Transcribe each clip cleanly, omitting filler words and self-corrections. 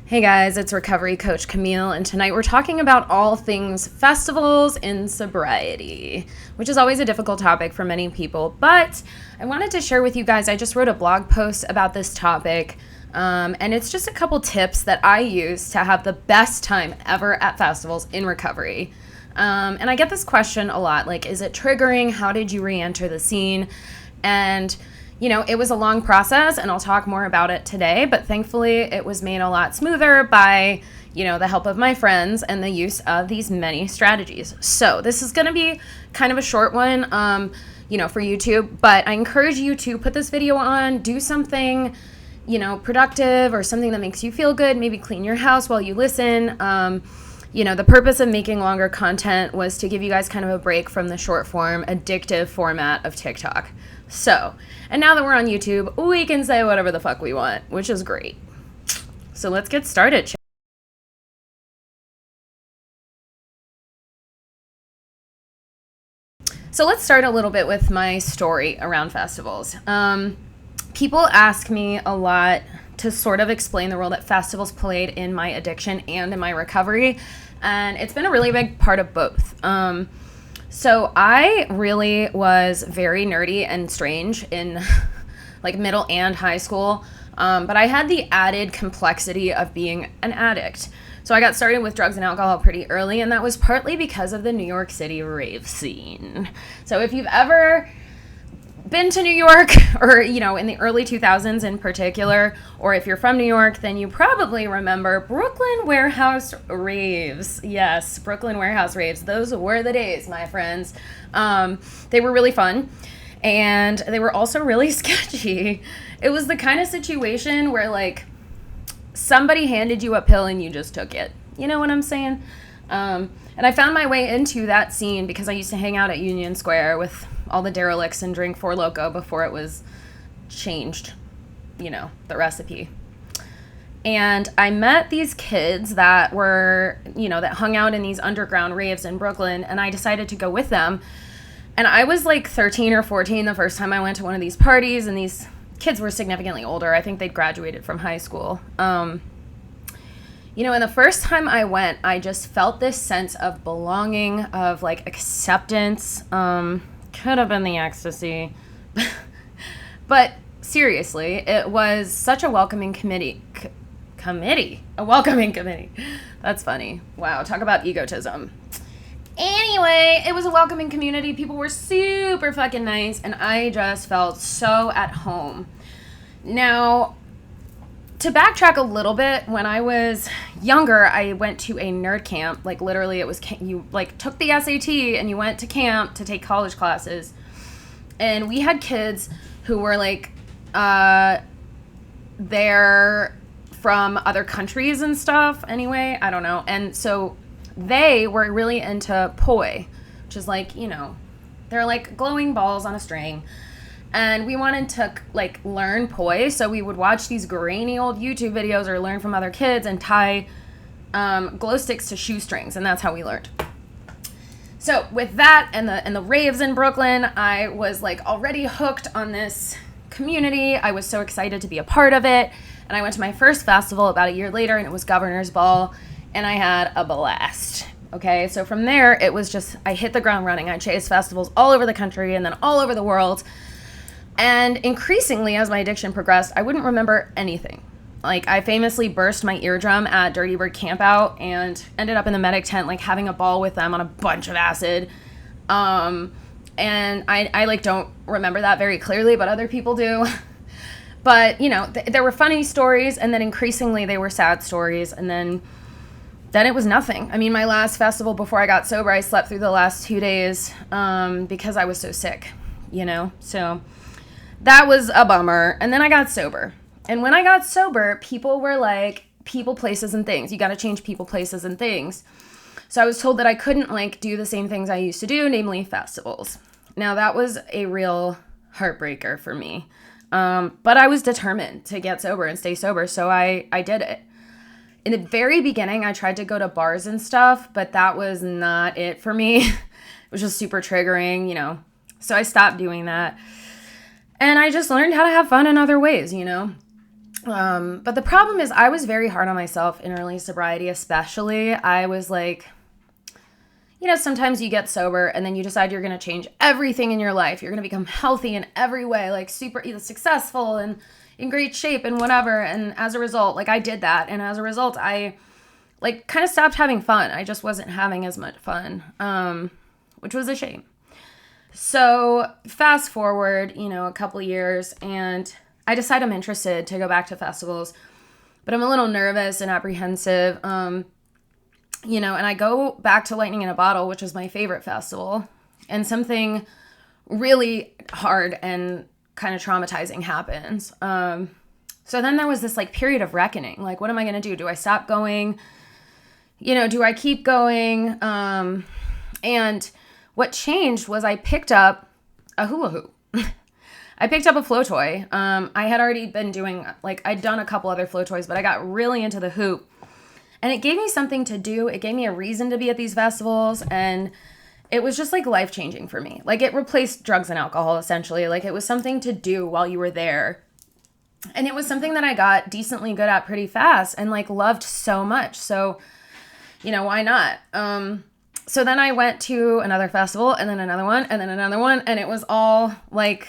Hey guys, it's Recovery Coach Camille, and tonight we're talking about all things festivals in sobriety, which is always a difficult topic for many people. But I wanted to share with you guys, I just wrote a blog post about this topic, and it's just a couple tips that I use to have the best time ever at festivals in recovery. And I get this question a lot, like, is it triggering? How did you re-enter the scene? And it was a long process, and I'll talk more about it today, but thankfully it was made a lot smoother by, the help of my friends and the use of these many strategies. So this is going to be kind of a short one, for YouTube, but I encourage you to put this video on, do something, productive or something that makes you feel good, maybe clean your house while you listen. The purpose of making longer content was to give you guys kind of a break from the short form, addictive format of TikTok. So, and now that we're on YouTube, we can say whatever the fuck we want, which is great. So let's get started. So let's start a little bit with my story around festivals. People ask me a lot to sort of explain the role that festivals played in my addiction and in my recovery, and it's been a really big part of both. So I really was very nerdy and strange in like middle and high school, but I had the added complexity of being an addict. So I got started with drugs and alcohol pretty early, and that was partly because of the New York City rave scene. So if you've ever been to New York, or in the early 2000s in particular, or if you're from New York, then you probably remember Brooklyn warehouse raves. Yes, Brooklyn warehouse raves. Those were the days, my friends. They were really fun, and they were also really sketchy. It was the kind of situation where like somebody handed you a pill and you just took it. You know what I'm saying? And I found my way into that scene because I used to hang out at Union Square with all the derelicts and drink Four Loko before it was changed, the recipe. And I met these kids that were, that hung out in these underground raves in Brooklyn, and I decided to go with them. And I was like 13 or 14 the first time I went to one of these parties, and these kids were significantly older. I think they'd graduated from high school. And the first time I went, I just felt this sense of belonging, of like acceptance. Could have been the ecstasy. But seriously, it was such a welcoming a welcoming committee. That's funny. Wow, talk about egotism. Anyway, it was a welcoming community. People were super fucking nice, and I just felt so at home. Now, to backtrack a little bit, when I was younger, I went to a nerd camp. Like literally, it was you like took the SAT and you went to camp to take college classes, and we had kids who were like, they're from other countries and stuff. Anyway, I don't know, and so they were really into poi, which is like they're like glowing balls on a string. And we wanted to like learn poi, so we would watch these grainy old YouTube videos or learn from other kids and tie glow sticks to shoestrings, and that's how we learned. So with that and the raves in Brooklyn, I was like already hooked on this community. I was so excited to be a part of it, and I went to my first festival about a year later, and it was Governor's Ball, and I had a blast. Okay, so from there, it was just I hit the ground running. I chased festivals all over the country and then all over the world. And increasingly, as my addiction progressed, I wouldn't remember anything. Like, I famously burst my eardrum at Dirty Bird Campout and ended up in the medic tent, like, having a ball with them on a bunch of acid. And I like, don't remember that very clearly, but other people do. But, there were funny stories, and then increasingly they were sad stories, and then it was nothing. I mean, my last festival before I got sober, I slept through the last 2 days because I was so sick, So that was a bummer. And then I got sober. And when I got sober, people were like, people, places, and things. You got to change people, places, and things. So I was told that I couldn't like do the same things I used to do, namely festivals. Now that was a real heartbreaker for me. But I was determined to get sober and stay sober. So I did it. In the very beginning, I tried to go to bars and stuff, but that was not it for me. It was just super triggering, So I stopped doing that. And I just learned how to have fun in other ways, But the problem is I was very hard on myself in early sobriety, especially. I was like, sometimes you get sober and then you decide you're going to change everything in your life. You're going to become healthy in every way, like super successful and in great shape and whatever. And as a result, like I did that. And as a result, I like kind of stopped having fun. I just wasn't having as much fun, which was a shame. So fast forward, a couple years, and I decide I'm interested to go back to festivals, but I'm a little nervous and apprehensive. And I go back to Lightning in a Bottle, which was my favorite festival, and something really hard and kind of traumatizing happens. So then there was this like period of reckoning. Like, what am I going to do? Do I stop going? Do I keep going? And what changed was I picked up a hula hoop. I picked up a flow toy. I had already been doing, I'd done a couple other flow toys, but I got really into the hoop. And it gave me something to do. It gave me a reason to be at these festivals. And it was just, life-changing for me. It replaced drugs and alcohol, essentially. It was something to do while you were there. And it was something that I got decently good at pretty fast and, loved so much. So, why not? So then I went to another festival and then another one and then another one. And it was all, I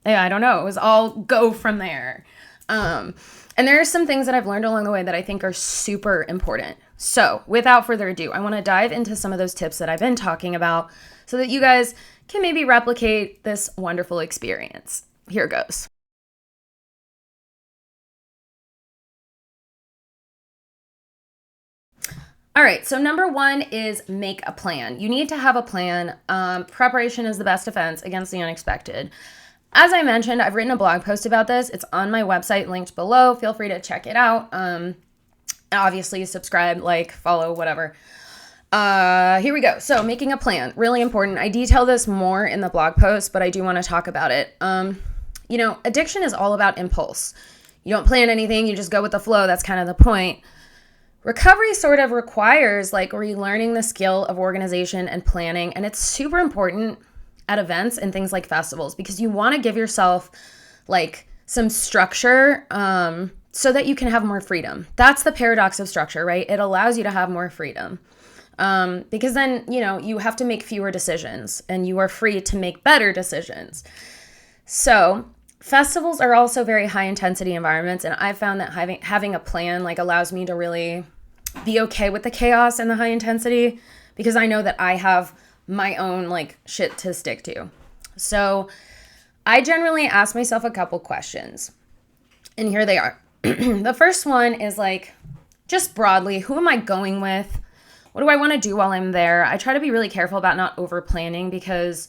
don't know. It was all go from there. And there are some things that I've learned along the way that I think are super important. So without further ado, I want to dive into some of those tips that I've been talking about so that you guys can maybe replicate this wonderful experience. Here goes. All right, so number one is make a plan. You need to have a plan. Preparation is the best defense against the unexpected. As I mentioned, I've written a blog post about this. It's on my website, linked below. Feel free to check it out. Obviously, subscribe, follow, whatever. Here we go. So making a plan, really important. I detail this more in the blog post, but I do want to talk about it. Addiction is all about impulse. You don't plan anything. You just go with the flow. That's kind of the point. Recovery sort of requires relearning the skill of organization and planning. And it's super important at events and things like festivals because you want to give yourself some structure so that you can have more freedom. That's the paradox of structure, right? It allows you to have more freedom because then, you have to make fewer decisions and you are free to make better decisions. So festivals are also very high intensity environments. And I found that having a plan allows me to really be okay with the chaos and the high intensity because I know that I have my own shit to stick to. So I generally ask myself a couple questions and here they are. The first one is just broadly, who am I going with? What do I want to do while I'm there? I try to be really careful about not over planning because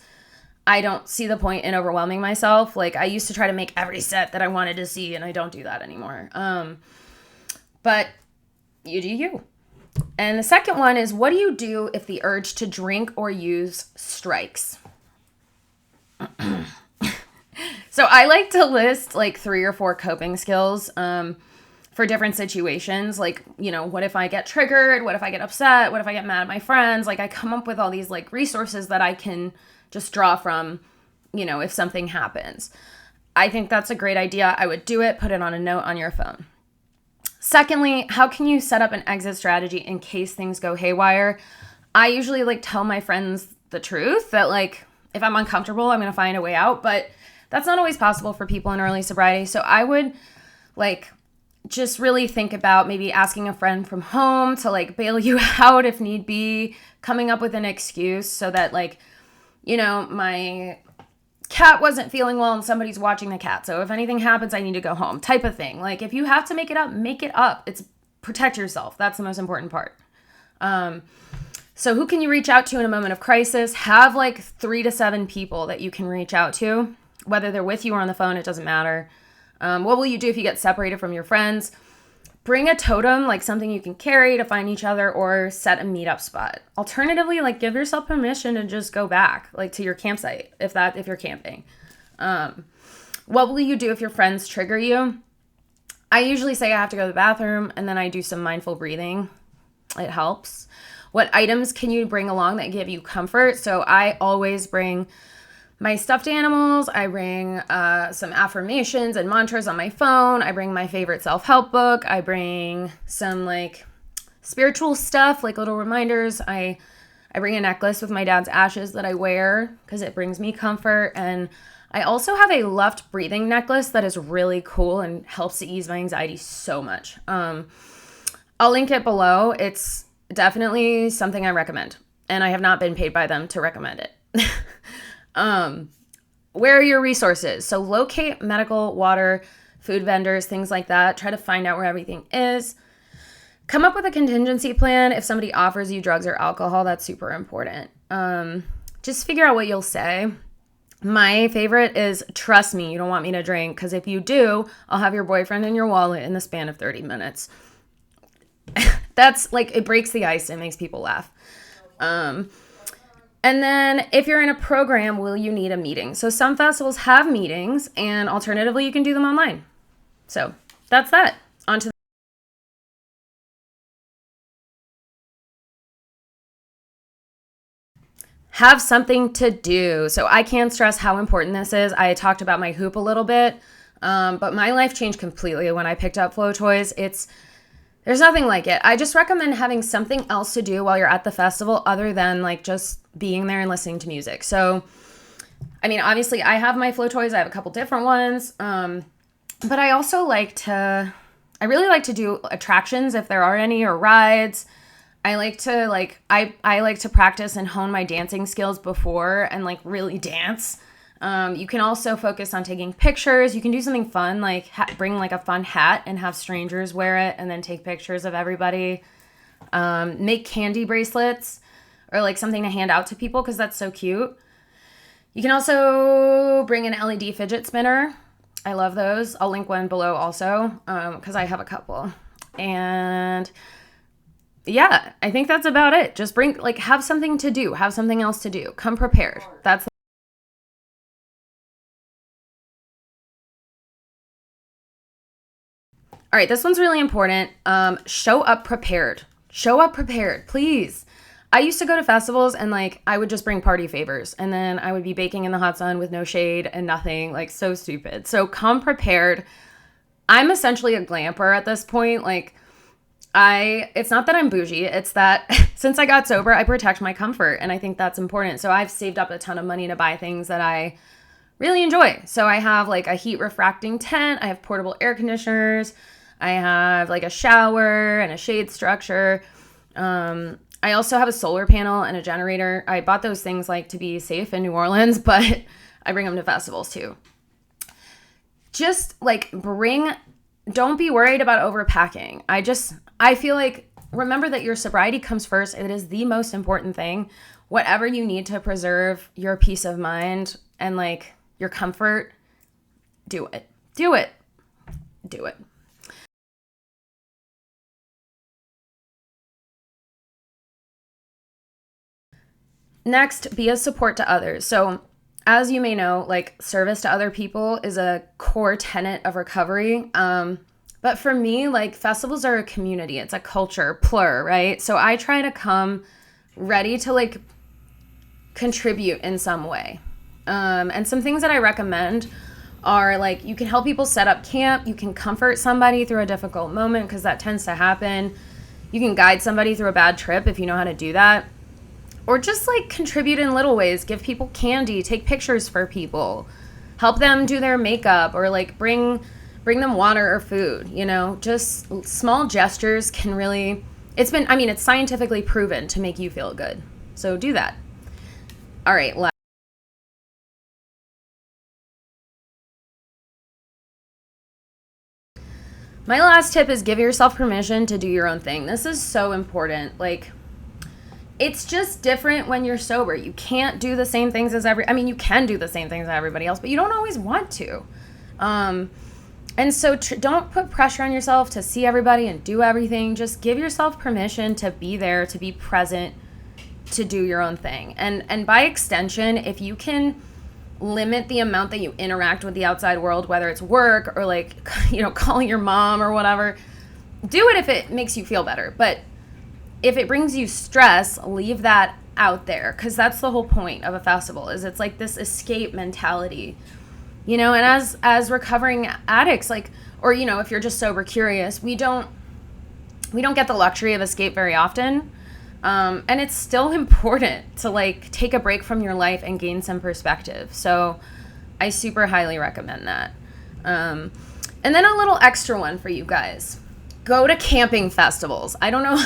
I don't see the point in overwhelming myself. I used to try to make every set that I wanted to see and I don't do that anymore. But you do you. And the second one is, what do you do if the urge to drink or use strikes? So I like to list 3 or 4 coping skills for different situations. What if I get triggered? What if I get upset? What if I get mad at my friends? I come up with all these resources that I can just draw from, if something happens. I think that's a great idea. I would do it. Put it on a note on your phone. Secondly, how can you set up an exit strategy in case things go haywire? I usually tell my friends the truth that if I'm uncomfortable, I'm going to find a way out, but that's not always possible for people in early sobriety. So I would just really think about maybe asking a friend from home to bail you out if need be, coming up with an excuse so that my cat wasn't feeling well and somebody's watching the cat. So if anything happens, I need to go home type of thing. If you have to make it up, make it up. It's protect yourself. That's the most important part. So who can you reach out to in a moment of crisis? Have 3 to 7 people that you can reach out to, whether they're with you or on the phone, it doesn't matter. What will you do if you get separated from your friends? Bring a totem, something you can carry to find each other, or set a meetup spot. Alternatively, give yourself permission to just go back, to your campsite if you're camping. What will you do if your friends trigger you? I usually say I have to go to the bathroom, and then I do some mindful breathing. It helps. What items can you bring along that give you comfort? So I always bring my stuffed animals. I bring some affirmations and mantras on my phone. I bring my favorite self-help book. I bring some like spiritual stuff, like little reminders. I bring a necklace with my dad's ashes that I wear because it brings me comfort. And I also have a Luft breathing necklace that is really cool and helps to ease my anxiety so much. I'll link it below. It's definitely something I recommend, and I have not been paid by them to recommend it. Where are your resources? So locate medical, water, food vendors, things like that. Try to find out where everything is. Come up with a contingency plan. If somebody offers you drugs or alcohol, that's super important. Just figure out what you'll say. My favorite is, trust me, you don't want me to drink, because if you do, I'll have your boyfriend in your wallet in the span of 30 minutes. That's like, it breaks the ice. It makes people laugh. And then if you're in a program, will you need a meeting? So some festivals have meetings, and alternatively, you can do them online. So that's that. On to have something to do. So I can't stress how important this is. I talked about my hoop a little bit, but my life changed completely when I picked up Flow Toys. There's nothing like it. I just recommend having something else to do while you're at the festival other than like just being there and listening to music. So, I mean, obviously I have my Flow Toys. I have a couple different ones. But I also I really like to do attractions if there are any, or rides. I like to practice and hone my dancing skills before and like really dance. You can also focus on taking pictures. You can do something fun, like bring like a fun hat and have strangers wear it and then take pictures of everybody. Make candy bracelets or like something to hand out to people because that's so cute. You can also bring an LED fidget spinner. I love those. I'll link one below also because I have a couple. And yeah, I think that's about it. Just have something to do. Have something else to do. Come prepared. All right, this one's really important. Show up prepared. Show up prepared, please. I used to go to festivals and I would just bring party favors, and then I would be baking in the hot sun with no shade and nothing, so stupid. So come prepared. I'm essentially a glamper at this point. It's not that I'm bougie. It's that since I got sober, I protect my comfort, and I think that's important. So I've saved up a ton of money to buy things that I really enjoy. So I have a heat refracting tent. I have portable air conditioners. I have a shower and a shade structure. I also have a solar panel and a generator. I bought those things to be safe in New Orleans, but I bring them to festivals too. Just don't be worried about overpacking. I feel remember that your sobriety comes first. It is the most important thing. Whatever you need to preserve your peace of mind and your comfort, do it. Do it. Do it. Next, be a support to others. So, as you may know, service to other people is a core tenet of recovery. But for me, festivals are a community. It's a culture, plur, right? So I try to come ready to contribute in some way. And some things that I recommend are you can help people set up camp. You can comfort somebody through a difficult moment because that tends to happen. You can guide somebody through a bad trip if you know how to do that. Or just contribute in little ways. Give people candy, take pictures for people, help them do their makeup, or bring them water or food. Just small gestures can really, it's scientifically proven to make you feel good. So do that. All right. My last tip is give yourself permission to do your own thing. This is so important. It's just different when you're sober. You can't do the same things as you can do the same things as everybody else, but you don't always want to. And so don't put pressure on yourself to see everybody and do everything. Just give yourself permission to be there, to be present, to do your own thing. And by extension, if you can limit the amount that you interact with the outside world, whether it's work or calling your mom or whatever, do it if it makes you feel better. But if it brings you stress, leave that out there, because that's the whole point of a festival, is it's like this escape mentality, you know. And as recovering addicts, like, or, you know, if you're just sober curious, we don't get the luxury of escape very often. And it's still important to like take a break from your life and gain some perspective. So I super highly recommend that. And then a little extra one for you guys. Go to camping festivals. I don't know.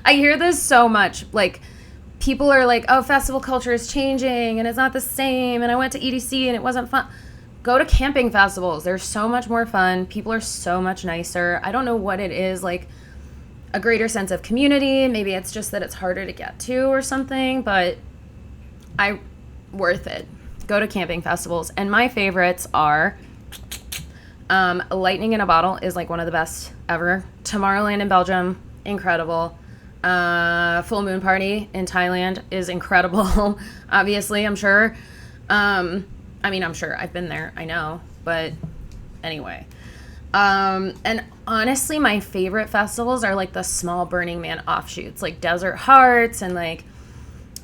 I hear this so much. Like, people are like, oh, festival culture is changing and it's not the same. And I went to EDC and it wasn't fun. Go to camping festivals. They're so much more fun. People are so much nicer. I don't know what it is, like a greater sense of community. Maybe it's just that it's harder to get to or something, but worth it. Go to camping festivals. And my favorites are Lightning in a Bottle is like one of the best ever. Tomorrowland in Belgium, incredible. Full Moon Party in Thailand is incredible. Obviously, I'm sure. I'm sure I've been there. I know, but anyway. And honestly, my favorite festivals are like the small Burning Man offshoots, like Desert Hearts and like,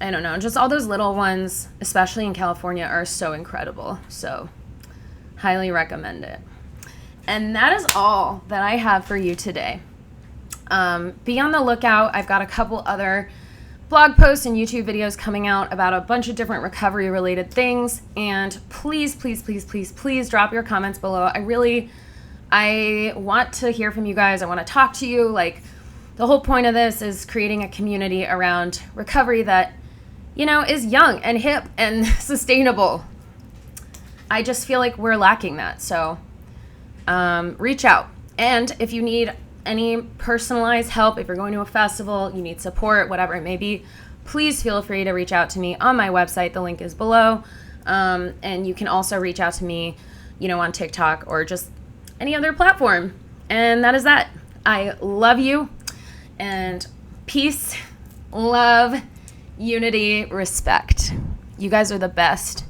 I don't know, just all those little ones, especially in California, are so incredible. So highly recommend it. And that is all that I have for you today. Be on the lookout. I've got a couple other blog posts and YouTube videos coming out about a bunch of different recovery related things. And please, please, please, please, please drop your comments below. I want to hear from you guys. I want to talk to you. Like, the whole point of this is creating a community around recovery that, you know, is young and hip and sustainable. I just feel like we're lacking that. So reach out. And if you need any personalized help, if you're going to a festival, you need support, whatever it may be, please feel free to reach out to me on my website. The link is below. And you can also reach out to me, you know, on TikTok or just any other platform. And that is that. I love you, and peace, love, unity, respect. You guys are the best.